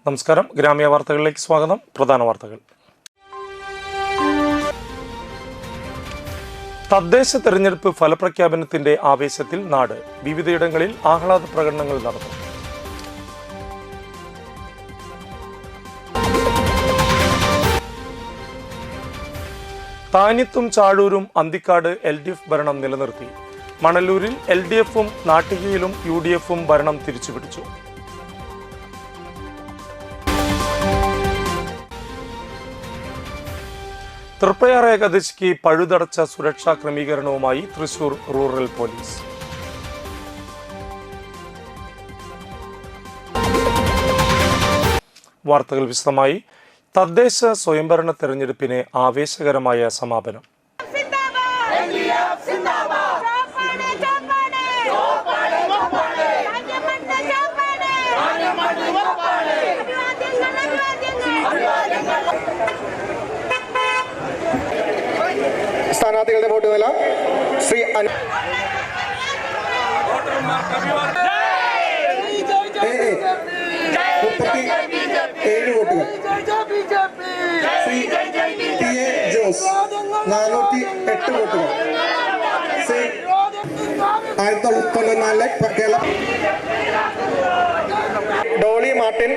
നമസ്കാരം. ഗ്രാമീയ വാർത്തകളിലേക്ക് സ്വാഗതം. പ്രധാന വാർത്തകൾ. തദ്ദേശ തെരഞ്ഞെടുപ്പ് ഫലപ്രഖ്യാപനത്തിന്റെ ആവേശത്തിൽ നാട്. വിവിധയിടങ്ങളിൽ ആഹ്ലാദ പ്രകടനങ്ങൾ നടന്നു. താനിത്തും ചാഴൂരും അന്തിക്കാട് LDF ഭരണം നിലനിർത്തി. മണലൂരിൽ LDFും നാട്ടികയിലും UDFും ഭരണം തിരിച്ചുപിടിച്ചു. തൃപ്പയാർ ഏകാദശിക്ക് പഴുതടച്ച സുരക്ഷാ ക്രമീകരണവുമായി തൃശൂർ റൂറൽ പോലീസ്. വാർത്തകൾ വിശദമായി. തദ്ദേശ സ്വയംഭരണ തെരഞ്ഞെടുപ്പിന് ആവേശകരമായ സമാപനം. സ്ഥാനാർത്ഥികളുടെ വോട്ട് നില ശ്രീ വോട്ടുകൾ, ശ്രീ PA ജോസ് 408 വോട്ടുകൾ, ശ്രീ 1994 കേരള ഡോളി മാർട്ടിൻ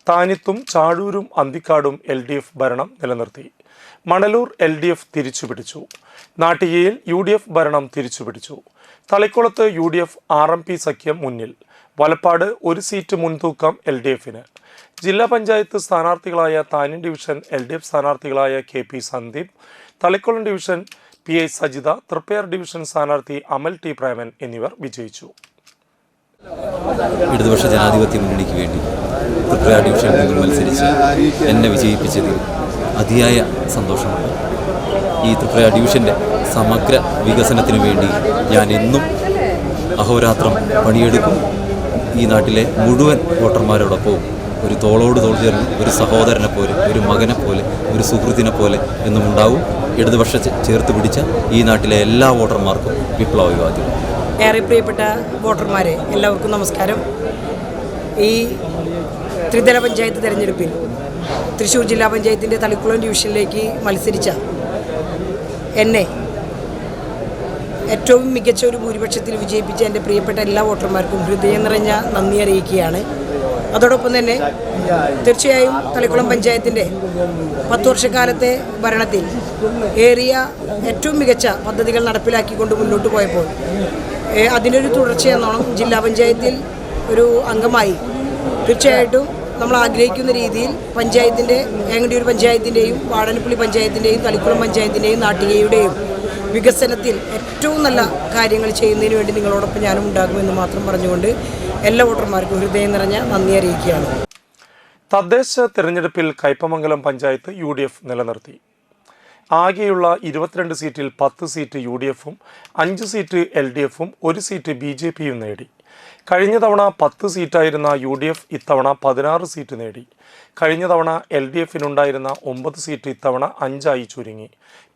താനിത്തും ചാഴൂരും അന്തിക്കാടും LDF ഭരണം നിലനിർത്തി. മണലൂർ LDF തിരിച്ചുപിടിച്ചു. നാട്ടികയിൽ UDF ഭരണം തിരിച്ചുപിടിച്ചു. തളിക്കുളത്ത് UDF RMP സഖ്യം മുന്നിൽ. വലപ്പാട് ഒരു സീറ്റ് മുൻതൂക്കം LDFന്. ജില്ലാ പഞ്ചായത്ത് സ്ഥാനാർത്ഥികളായ താന്യം ഡിവിഷൻ LDF സ്ഥാനാർത്ഥികളായ KP Sandeep, Thalikkulam division PI Sajitha, Triprayar division സ്ഥാനാർത്ഥി അമൽ T പ്രേമൻ എന്നിവർ വിജയിച്ചു. ഇടതുപക്ഷ ജനാധിപത്യ മുന്നണിക്ക് വേണ്ടി തൃപ്പയാർ ഡിവിഷനിൽ നിന്ന് മത്സരിച്ച് എന്നെ വിജയിപ്പിച്ചതിൽ അതിയായ സന്തോഷമുണ്ട്. ഈ തൃപ്പയാർ ഡിവിഷൻ്റെ സമഗ്ര വികസനത്തിന് വേണ്ടി ഞാൻ എന്നും അഹോരാത്രം പണിയെടുക്കും. ഈ നാട്ടിലെ മുഴുവൻ വോട്ടർമാരോടൊപ്പവും ഒരു തോളോട് തോൾ ചേർന്ന് ഒരു സഹോദരനെ പോലെ, ഒരു മകനെ പോലെ, ഒരു സുഹൃത്തിനെ പോലെ എന്നും ഉണ്ടാവും. ഇടതുപക്ഷ ചേർത്ത് പിടിച്ച ഈ നാട്ടിലെ എല്ലാ വോട്ടർമാർക്കും വിപ്ലവാഭിവാദ്യം. ഏറെ പ്രിയപ്പെട്ട വോട്ടർമാരെ, എല്ലാവർക്കും നമസ്കാരം. ഈ ത്രിതല പഞ്ചായത്ത് തെരഞ്ഞെടുപ്പിൽ തൃശ്ശൂർ ജില്ലാ പഞ്ചായത്തിൻ്റെ തളിക്കുളം ഡിവിഷനിലേക്ക് മത്സരിച്ച എന്നെ ഏറ്റവും മികച്ച ഒരു ഭൂരിപക്ഷത്തിൽ വിജയിപ്പിച്ച എൻ്റെ പ്രിയപ്പെട്ട എല്ലാ വോട്ടർമാർക്കും ഹൃദയം നിറഞ്ഞ നന്ദി അറിയിക്കുകയാണ്. അതോടൊപ്പം തന്നെ തീർച്ചയായും തളിക്കുളം പഞ്ചായത്തിൻ്റെ 10 വർഷക്കാലത്തെ ഭരണത്തിൽ ഏറിയ ഏറ്റവും മികച്ച പദ്ധതികൾ നടപ്പിലാക്കിക്കൊണ്ട് മുന്നോട്ട് പോയപ്പോൾ അതിനൊരു തുടർച്ചയെന്നോണം ജില്ലാ പഞ്ചായത്തിൽ ഒരു അംഗമായി തീർച്ചയായിട്ടും നമ്മൾ ആഗ്രഹിക്കുന്ന രീതിയിൽ പഞ്ചായത്തിൻ്റെ ഏങ്ങണ്ടിയൂർ പഞ്ചായത്തിൻ്റെയും വാടനപ്പള്ളി പഞ്ചായത്തിൻ്റെയും തളിക്കുളം പഞ്ചായത്തിൻ്റെയും നാട്ടികയുടെയും വികസനത്തിൽ ഏറ്റവും നല്ല കാര്യങ്ങൾ ചെയ്യുന്നതിന് വേണ്ടി നിങ്ങളോടൊപ്പം ഞാനും ഉണ്ടാകുമെന്ന് മാത്രം പറഞ്ഞുകൊണ്ട് എല്ലാ വോട്ടർമാർക്കും ഹൃദയം നിറഞ്ഞ നന്ദി അറിയിക്കുകയാണ്. തദ്ദേശ തെരഞ്ഞെടുപ്പിൽ കയ്പമംഗലം പഞ്ചായത്ത് UDF നിലനിർത്തി. ആകെയുള്ള 22 സീറ്റിൽ 10 സീറ്റ് UDFും 5 സീറ്റ് LDFും 1 സീറ്റ് BJPയും നേടി. കഴിഞ്ഞ തവണ 10 സീറ്റായിരുന്ന UDF ഇത്തവണ 16 സീറ്റ് നേടി. കഴിഞ്ഞ തവണ LDFിനുണ്ടായിരുന്ന 9 സീറ്റ് ഇത്തവണ 5ആയി ചുരുങ്ങി.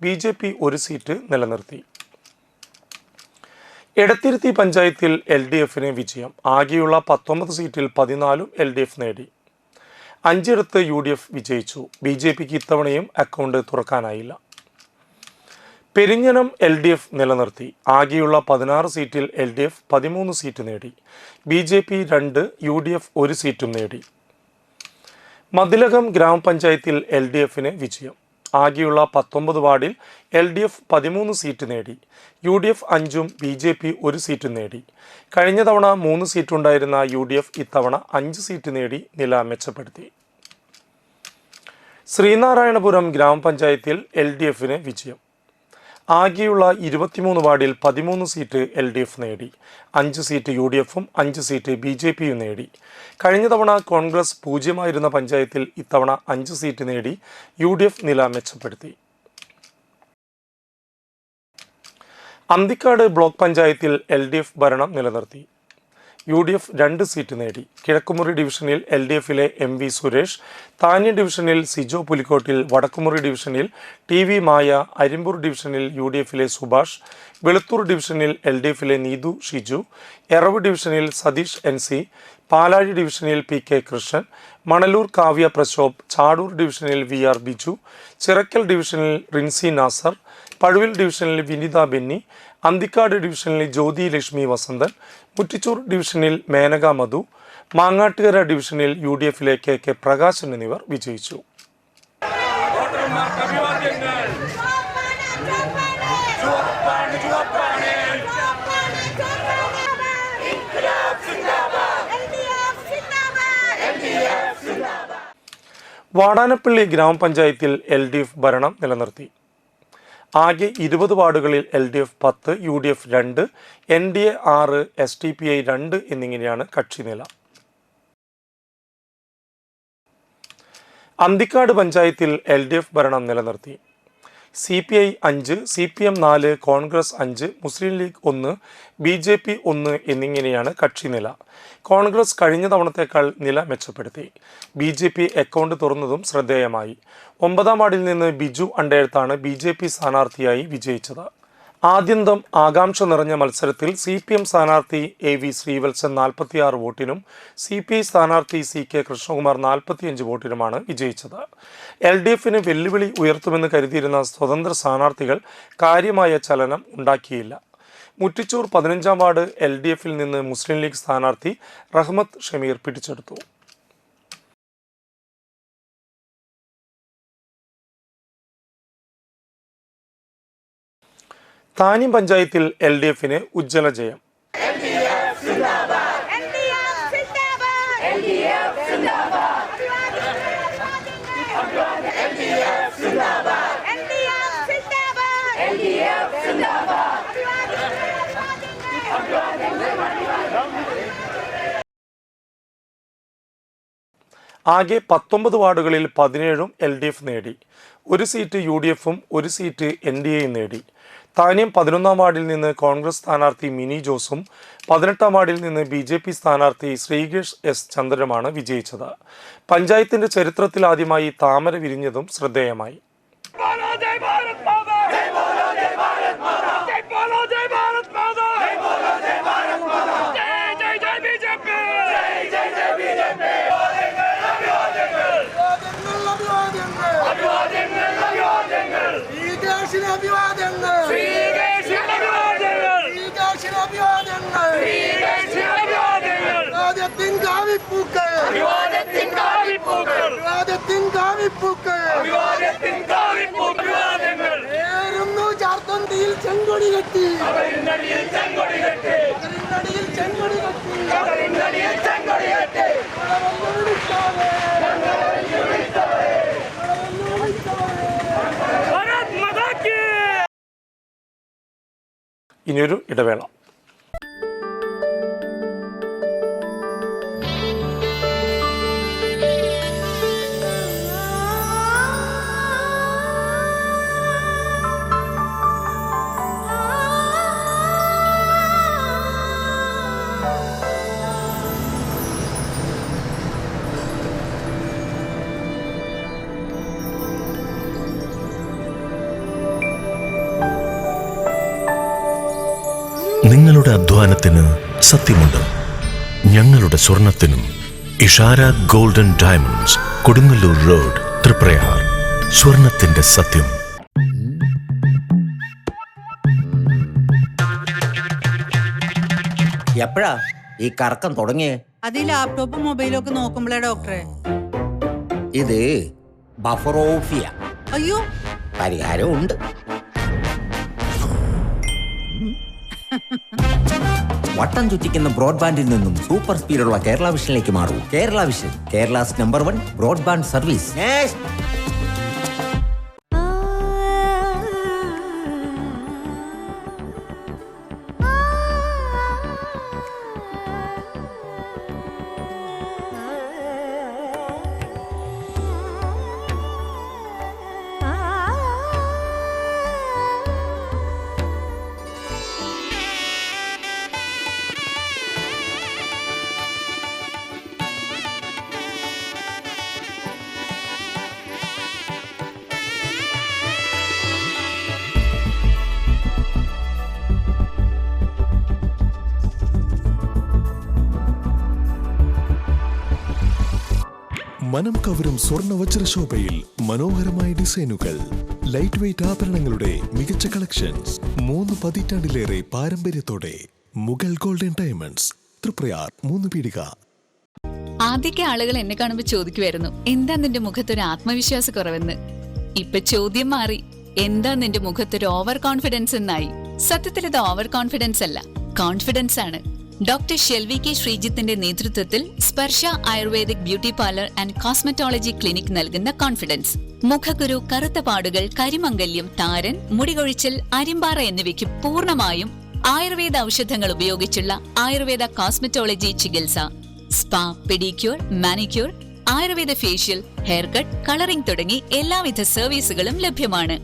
BJP 1 സീറ്റ് നിലനിർത്തി. എടത്തിരുത്തി പഞ്ചായത്തിൽ LDFന് വിജയം. ആകെയുള്ള 19 സീറ്റിൽ 14ഉം LDF നേടി. 5ഇടത്ത് UDF വിജയിച്ചു. BJPക്ക് ഇത്തവണയും അക്കൗണ്ട് തുറക്കാനായില്ല. പെരിഞ്ഞനം LDF നിലനിർത്തി. ആകെയുള്ള 16 സീറ്റിൽ LDF 13 സീറ്റ് നേടി. BJP 2, UDF 1 സീറ്റും നേടി. മതിലകം ഗ്രാമപഞ്ചായത്തിൽ LDFന് വിജയം. ആകെയുള്ള 19 വാർഡിൽ LDF 13 സീറ്റ് നേടി. UDF 5ഉം BJP 1 സീറ്റും നേടി. കഴിഞ്ഞ തവണ 3 സീറ്റുണ്ടായിരുന്ന UDF ഇത്തവണ 5 സീറ്റ് നേടി നില മെച്ചപ്പെടുത്തി. ശ്രീനാരായണപുരം ഗ്രാമപഞ്ചായത്തിൽ LDFന് വിജയം. ആകെയുള്ള 23 വാർഡിൽ 13 സീറ്റ് LDF നേടി. 5 സീറ്റ് UDFും 5 സീറ്റ് BJPയും നേടി. കഴിഞ്ഞ തവണ കോൺഗ്രസ് 0 പഞ്ചായത്തിൽ ഇത്തവണ 5 സീറ്റ് നേടി UDF നില മെച്ചപ്പെടുത്തി. അന്തിക്കാട് ബ്ലോക്ക് പഞ്ചായത്തിൽ LDF ഭരണം നിലനിർത്തി. UDF 2 സീറ്റ് നേടി. കിഴക്കുമുറി ഡിവിഷനിൽ LDFിലെ MV സുരേഷ്, താന്യ ഡിവിഷനിൽ സിജോ പുലിക്കോട്ടിൽ, വടക്കുമുറി ഡിവിഷനിൽ TV മായ, അരിമ്പൂർ ഡിവിഷനിൽ UDFിലെ സുഭാഷ്, വെളുത്തൂർ ഡിവിഷനിൽ LDFിലെ നീതു ഷിജു, എറവ് ഡിവിഷനിൽ സതീഷ് NC, പാലാഴി ഡിവിഷനിൽ PK കൃഷ്ണൻ, മണലൂർ കാവ്യ പ്രശോഭ്, ചാടൂർ ഡിവിഷനിൽ VR ബിജു, ചിറക്കൽ ഡിവിഷനിൽ റിൻസി നാസർ, പഴുവിൽ ഡിവിഷനിൽ വിനിത ബെന്നി, അന്തിക്കാട് ഡിവിഷനിൽ ജ്യോതി ലക്ഷ്മി വസന്തൻ, മുറ്റിച്ചൂർ ഡിവിഷനിൽ മേനക മധു, മാങ്ങാട്ടുകര ഡിവിഷനിൽ UDFിലെ KK പ്രകാശൻ എന്നിവർ വിജയിച്ചു. വാടാനപ്പള്ളി ഗ്രാമപഞ്ചായത്തിൽ LDF ഭരണം നിലനിർത്തി. ആകെ 20 വാർഡുകളിൽ LDF 10, UDF 2, NDA 6, SDPI 2 എന്നിങ്ങനെയാണ് കക്ഷിനില. അന്തിക്കാട് പഞ്ചായത്തിൽ LDF ഭരണം നിലനിർത്തി. CPI 5, CPM 4, കോൺഗ്രസ് 5, മുസ്ലിം ലീഗ് 1, BJP 1 എന്നിങ്ങനെയാണ് കക്ഷിനില. കോൺഗ്രസ് കഴിഞ്ഞ തവണത്തേക്കാൾ നില മെച്ചപ്പെടുത്തി. BJP അക്കൗണ്ട് തുറന്നതും ശ്രദ്ധേയമായി. 9 വാർഡിൽ നിന്ന് ബിജു അണ്ടേഴ്ത്താണ് BJP സ്ഥാനാർത്ഥിയായി വിജയിച്ചത്. ആദ്യന്തം ആകാംക്ഷ നിറഞ്ഞ മത്സരത്തിൽ CPM സ്ഥാനാർത്ഥി AV ശ്രീവത്സൻ 46 വോട്ടിനും CPI സ്ഥാനാർത്ഥി CK കൃഷ്ണകുമാർ 45 വോട്ടിനുമാണ് വിജയിച്ചത്. LDFന് വെല്ലുവിളി ഉയർത്തുമെന്ന് കരുതിയിരുന്ന സ്വതന്ത്ര സ്ഥാനാർത്ഥികൾ കാര്യമായ ചലനം ഉണ്ടാക്കിയില്ല. മുറ്റിച്ചൂർ 15 വാർഡ് LDFിൽ നിന്ന് മുസ്ലിം ലീഗ് സ്ഥാനാർത്ഥി റഹ്മത്ത് ഷമീർ പിടിച്ചെടുത്തു. താന്യം പഞ്ചായത്തിൽ LDFന് ഉജ്ജ്വല ജയം. ആകെ 19 വാർഡുകളിൽ 17ഉം LDF നേടി. 1 സീറ്റ് UDFും 1 സീറ്റ് NDAയും നേടി. താന്യം 11 വാർഡിൽ നിന്ന് കോൺഗ്രസ് സ്ഥാനാർത്ഥി മിനി ജോസും 18 വാർഡിൽ നിന്ന് BJP സ്ഥാനാർത്ഥി ശ്രീകേഷ് S ചന്ദ്രനുമാണ് വിജയിച്ചത്. പഞ്ചായത്തിന്റെ ചരിത്രത്തിൽ ആദ്യമായി താമര വിരിഞ്ഞതും ശ്രദ്ധേയമായി. ഇനിയൊരു ഇടവേള. നിങ്ങളുടെ അധ്വാനത്തിന് സത്യമുണ്ട്. ഞങ്ങളുടെ സ്വർണത്തിനും. Ishara golden diamonds, Kodungallur road, Triprayar. സ്വർണത്തിന്റെ സത്യം. എപ്പോഴാ ഈ കറക്കം തുടങ്ങിയേ? അത് ഈ ലാപ്ടോപ്പും മൊബൈലും ഒക്കെ നോക്കുമ്പോഴേ ഡോക്ടറെ. ഇത് ബഫറോഫിയ. അയ്യോ, പരിഹാരം ഉണ്ട്. വട്ടം ചുറ്റിക്കുന്ന ബ്രോഡ്ബാൻഡിൽ നിന്നും സൂപ്പർ സ്പീഡുള്ള കേരള വിഷനിലേക്ക് മാറൂ. Kerala vision, Kerala's number 1 broadband service. മനം കവരും സ്വർണ്ണ വജ്രശോഭയിൽ മനോഹരമായ ഡിസൈനുകൾ, ലൈറ്റ് വെയ്റ്റ് ആഭരണങ്ങളുടെ മികച്ച കളക്ഷൻസ്, 3 പതിറ്റാണ്ടിലേറെ പാരമ്പര്യത്തോടെ മുഗൾ ഗോൾഡൻ ഡയമണ്ട്സ്, തൃപ്രയാർ 3 പീടിക. ആദ്യമൊക്കെ ആളുകൾ എന്നെ കാണുമ്പോൾ ചോദിക്കുമായിരുന്നു, എന്താ നിന്റെ മുഖത്തൊരു ആത്മവിശ്വാസ കുറവെന്ന്. ഇപ്പൊ ചോദ്യം മാറി, എന്താ നിന്റെ മുഖത്തൊരു ഓവർ കോൺഫിഡൻസ് എന്നായി. സത്യത്തിൽ ഇത് ഓവർ കോൺഫിഡൻസ് അല്ല, കോൺഫിഡൻസ് ആണ്. ഡോക്ടർ ഷെൽവി കെ ശ്രീജിത്തിന്റെ നേതൃത്വത്തിൽ Sparsha ayurvedic beauty parlour and cosmetology clinic നൽകുന്ന കോൺഫിഡൻസ്. മുഖക്കുരു, കറുത്ത പാടുകൾ, കരിമംഗല്യം, താരൻ, മുടികൊഴിച്ചിൽ, അരിമ്പാറ എന്നിവയ്ക്ക് പൂർണ്ണമായും ആയുർവേദ ഔഷധങ്ങൾ ഉപയോഗിച്ചുള്ള ആയുർവേദ കോസ്മെറ്റോളജി ചികിത്സ. Spa, pedicure, manicure, Ayurveda facial, hair cut, colouring തുടങ്ങി എല്ലാവിധ സർവീസുകളും ലഭ്യമാണ്.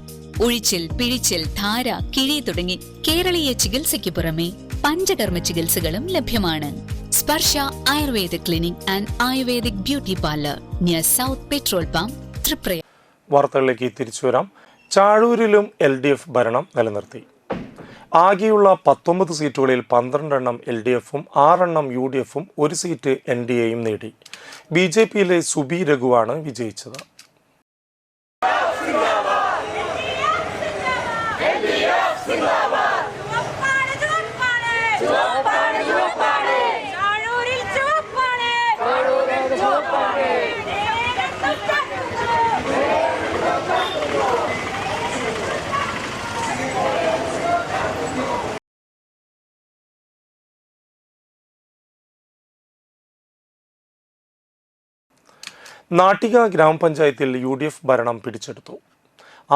ഉഴിച്ചിൽ, പിഴിച്ചിൽ, ധാര, കിഴി തുടങ്ങി കേരളീയ ചികിത്സയ്ക്ക് പുറമെ പഞ്ചകർമ്മ ചികിത്സകളും ലഭ്യമാണ്. Sparsha Ayurveda clinic and ayurvedic beauty parlour near south petrol pump, Triprayar. വാർത്തകളിലേക്ക് തിരിച്ചു വരാം. ചാഴൂരിലും LDF ഭരണം നിലനിർത്തി. ആകെയുള്ള 19 സീറ്റുകളിൽ 12 എണ്ണം LDFും 6 എണ്ണം UDFും 1 സീറ്റ് NDAയും നേടി. BJPയിലെ സുബി രഘുവാണ് വിജയിച്ചത്. നാട്ടിക ഗ്രാമപഞ്ചായത്തിൽ UDF ഭരണം പിടിച്ചെടുത്തു.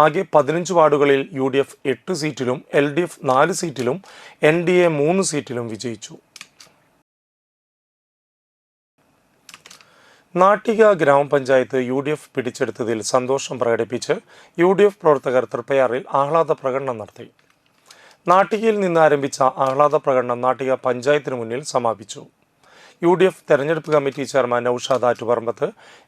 ആകെ 15 വാർഡുകളിൽ UDF 8 സീറ്റിലും LDF 4 സീറ്റിലും NDA 3 സീറ്റിലും വിജയിച്ചു. നാട്ടിക ഗ്രാമപഞ്ചായത്ത് UDF പിടിച്ചെടുത്തതിൽ സന്തോഷം പ്രകടിപ്പിച്ച് UDF പ്രവർത്തകർ തൃപ്പയാറിൽ ആഹ്ലാദ പ്രകടനം നടത്തി. നാട്ടികയിൽ നിന്ന് ആരംഭിച്ച ആഹ്ലാദ പ്രകടനം നാട്ടിക പഞ്ചായത്തിന് മുന്നിൽ സമാപിച്ചു. UDF തെരഞ്ഞെടുപ്പ് കമ്മിറ്റി ചെയർമാൻ നൌഷാദ് ആറ്റുപറമ്പത്ത്,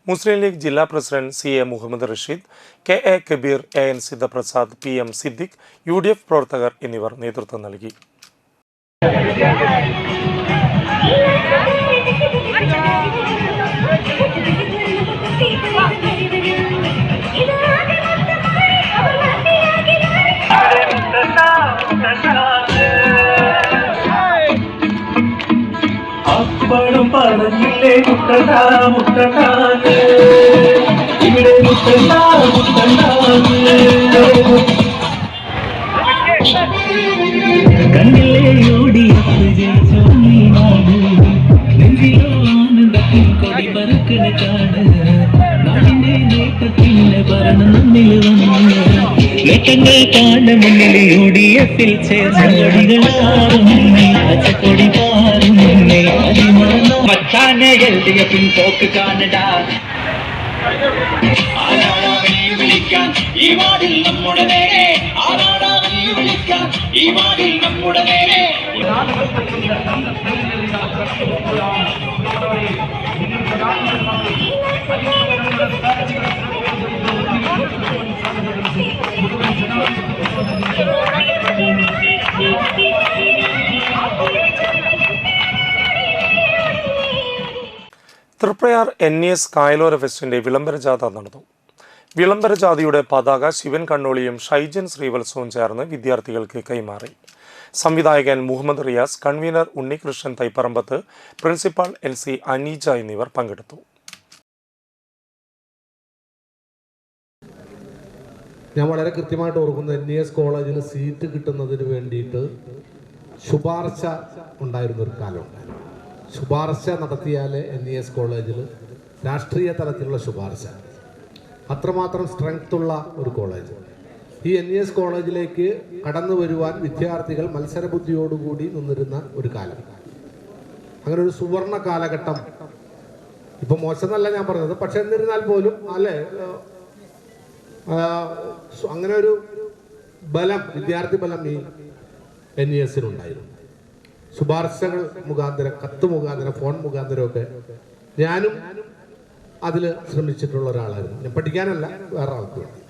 മുസ്ലിം ലീഗ് ജില്ലാ president CA Muhammad Rasheed, KA Kabeer, AN Sidhaprasad, PM Siddique, UDF പ്രവർത്തകർ എന്നിവർ നേതൃത്വം നൽകി. അപ്പഴും പറഞ്ഞില്ലേ മുട്ടണ്ടാ മുട്ടണ്ടാന്ന്, ഇവിടെ മുട്ടണ്ടാ മുട്ടണ്ടാന്ന്. കണ്ണിലെ UDF ജയിച്ചോ നീ നാട്, നെഞ്ചിലോ ആനന്ദത്തിൻ കൊടി പറക്കണ കാട്. നാടിന്റെ നേട്ടത്തിന് ഭരണം മുന്നിൽ വന്ന്, നേട്ടങ്ങൾ കാണ മുന്നിൽ UDFിൽ ചേർന്നടികളാറുന്നേ, പച്ചക്കൊടി പാറുന്നേ, മച്ചാനെ LDFിൻ പോക്ക് കാണടാ. ആരാടാവനെ വിളിക്കാൻ ഈ വാർഡിൽ നമ്മുടെ നേരെ, ആരാടാവനെ വിളിക്കാൻ ഈ വാർഡിൽ നമ്മുടെ നേരെ. തൃപ്രയാർ NES കായലോര ഫെസ്റ്റിന്റെ വിളംബരജാഥ നടന്നു. വിളംബരജാഥയുടെ പതാക ശിവൻ കണ്ണോളിയും ഷൈജൻ ശ്രീവത്സവും ചേർന്ന് വിദ്യാർത്ഥികൾക്ക് കൈമാറി. സംവിധായകൻ Muhammad Riyas, convener Unnikrishnan Thaiparambath, principal LC Aneeja എന്നിവർ പങ്കെടുത്തു. ഞാൻ വളരെ കൃത്യമായിട്ട് ഓർക്കുന്നു, NES കോളേജിൽ സീറ്റ് കിട്ടുന്നതിന് വേണ്ടിയിട്ട് ശുപാർശ ഉണ്ടായിരുന്നൊരു കാലമുണ്ടായിരുന്നു. ശുപാർശ നടത്തിയാൽ NES കോളേജിൽ രാഷ്ട്രീയ തലത്തിലുള്ള ശുപാർശ, അത്രമാത്രം സ്ട്രെങ്ത്തുള്ള ഒരു കോളേജ്. ഈ NES കോളേജിലേക്ക് കടന്നു വരുവാൻ വിദ്യാർത്ഥികൾ മത്സരബുദ്ധിയോടുകൂടി നിന്നിരുന്ന ഒരു കാലം. അങ്ങനെ ഒരു സുവർണ കാലഘട്ടം, ഇപ്പം മോശമെന്നല്ല ഞാൻ പറഞ്ഞത്, പക്ഷെ എന്നിരുന്നാൽ പോലും അല്ലേ, അങ്ങനെ ഒരു ബലം, വിദ്യാർത്ഥി ബലം ഈ NESനുണ്ടായിരുന്നു. ശുപാർശകൾ മുഖാന്തരം, കത്ത് മുഖാന്തരം, ഫോൺ മുഖാന്തരമൊക്കെ ഞാനും അതിൽ ശ്രമിച്ചിട്ടുള്ള ഒരാളായിരുന്നു. ഞാൻ പഠിക്കാനല്ല, വേറെ ആൾക്ക് വേണ്ടി.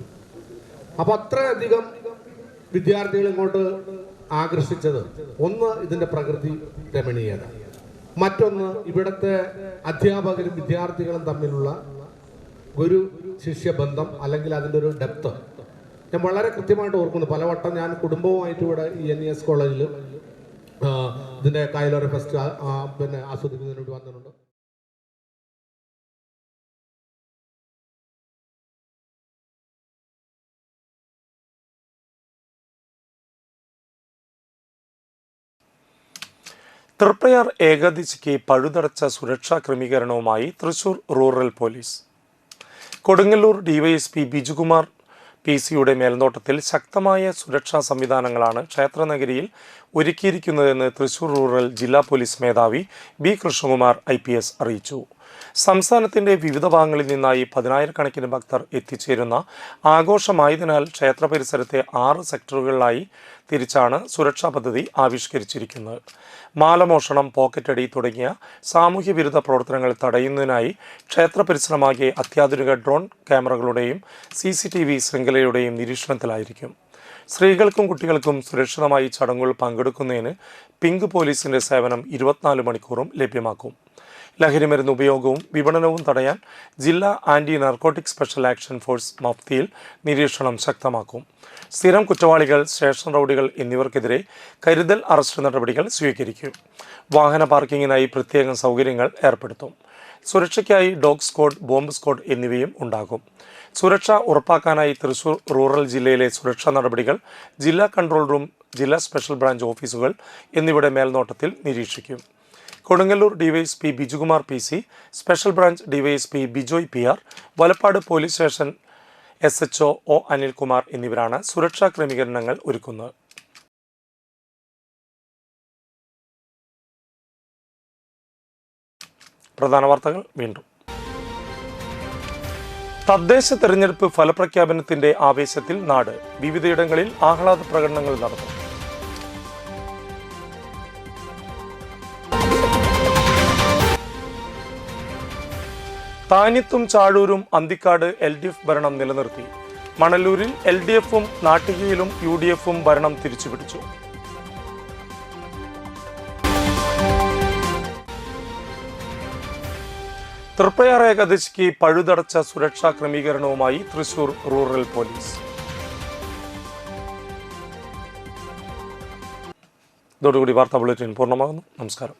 അപ്പം അത്രയധികം വിദ്യാർത്ഥികൾ ഇങ്ങോട്ട് ആകർഷിച്ചത്, ഒന്ന് ഇതിൻ്റെ പ്രകൃതി രമണീയത, മറ്റൊന്ന് ഇവിടുത്തെ അധ്യാപകരും വിദ്യാർത്ഥികളും തമ്മിലുള്ള ഗുരു ശിഷ്യ ബന്ധം അല്ലെങ്കിൽ അതിൻ്റെ ഒരു ഡെപ്ത് ഞാൻ വളരെ കൃത്യമായിട്ട് ഓർക്കുന്നു. പലവട്ടം ഞാൻ കുടുംബവുമായിട്ട് ഇവിടെ ഈ NES കോളേജിൽ ഇതിൻ്റെ കായലോര ഫെസ്റ്റ് ആസ്വദിക്കുന്നതിന് വേണ്ടി വന്നിട്ടുണ്ട്. തൃപ്രയാർ ഏകാദശിക്ക് പഴുതടച്ച സുരക്ഷാ ക്രമീകരണവുമായി Thrissur rural police. Kodungallur DYSP Bijukumar PC-യുടെ മേൽനോട്ടത്തിൽ ശക്തമായ സുരക്ഷാ സംവിധാനങ്ങളാണ് ക്ഷേത്രനഗരിയിൽ ഒരുക്കിയിരിക്കുന്നതെന്ന് തൃശൂർ റൂറൽ ജില്ലാ പോലീസ് മേധാവി B. കൃഷ്ണകുമാർ IPS അറിയിച്ചു. സംസ്ഥാനത്തിന്റെ വിവിധ ഭാഗങ്ങളിൽ നിന്നായി 10,000-കണക്കിന് ഭക്തർ എത്തിച്ചേരുന്ന ആഘോഷമായതിനാൽ ക്ഷേത്ര പരിസരത്തെ 6 സെക്ടറുകളിലായി തിരിച്ചാണ് സുരക്ഷാ പദ്ധതി ആവിഷ്കരിച്ചിരിക്കുന്നത്. മാലമോഷണം, പോക്കറ്റടി തുടങ്ങിയ സാമൂഹ്യ വിരുദ്ധ പ്രവർത്തനങ്ങൾ തടയുന്നതിനായി ക്ഷേത്ര പരിസരമാകെ അത്യാധുനിക ഡ്രോൺ ക്യാമറകളുടെയും CCTV ശൃംഖലയുടെയും നിരീക്ഷണത്തിലായിരിക്കും. സ്ത്രീകൾക്കും കുട്ടികൾക്കും സുരക്ഷിതമായി ചടങ്ങുകൾ പങ്കെടുക്കുന്നതിന് പിങ്ക് പോലീസിന്റെ സേവനം 24 മണിക്കൂറും ലഭ്യമാക്കും. ലഹരിമരുന്ന് ഉപയോഗവും വിപണനവും തടയാൻ ജില്ലാ anti narcotic special action force മഫ്തിയിൽ നിരീക്ഷണം ശക്തമാക്കും. സ്ഥിരം കുറ്റവാളികൾ, സ്റ്റേഷൻ റൌഡികൾ എന്നിവർക്കെതിരെ കരുതൽ അറസ്റ്റ് നടപടികൾ സ്വീകരിക്കും. വാഹന പാർക്കിങ്ങിനായി പ്രത്യേകം സൗകര്യങ്ങൾ ഏർപ്പെടുത്തും. സുരക്ഷയ്ക്കായി ഡോഗ് സ്ക്വാഡ്, ബോംബ് സ്ക്വാഡ് എന്നിവയും ഉണ്ടാകും. സുരക്ഷ ഉറപ്പാക്കാനായി തൃശൂർ റൂറൽ ജില്ലയിലെ സുരക്ഷാ നടപടികൾ ജില്ലാ കൺട്രോൾ റൂം, ജില്ലാ സ്പെഷ്യൽ ബ്രാഞ്ച് ഓഫീസുകൾ എന്നിവയുടെ മേൽനോട്ടത്തിൽ നിരീക്ഷിക്കും. Kodungallur DYSP Bijukumar PC, special branch DYSP Bijoy PR, Valappad police station SHO O. Anilkumar എന്നിവരാണ് സുരക്ഷാ ക്രമീകരണങ്ങൾ ഒരുക്കുന്നത്. പ്രധാന വാർത്തകൾ വീണ്ടും. തദ്ദേശ തെരഞ്ഞെടുപ്പ് ഫലപ്രഖ്യാപനത്തിന്റെ ആവേശത്തിൽ നാട്. വിവിധയിടങ്ങളിൽ ആഹ്ലാദ പ്രകടനങ്ങൾ നടന്നു. താന്യത്തും ചാഴൂരും അന്തിക്കാട് LDF ഭരണം നിലനിർത്തി. മണലൂരിൽ LDF-ഉം നാട്ടികയിലും UDF-ഉം ഭരണം തിരിച്ചുപിടിച്ചു. തൃപ്രയാർ ഏകാദശിക്ക് പഴുതടച്ച സുരക്ഷാ ക്രമീകരണവുമായി തൃശൂർ റൂറൽ പോലീസ്. ഇതോടുകൂടി വാർത്താ ബുള്ളറ്റിൻ പൂർണ്ണമാകുന്നു. നമസ്കാരം.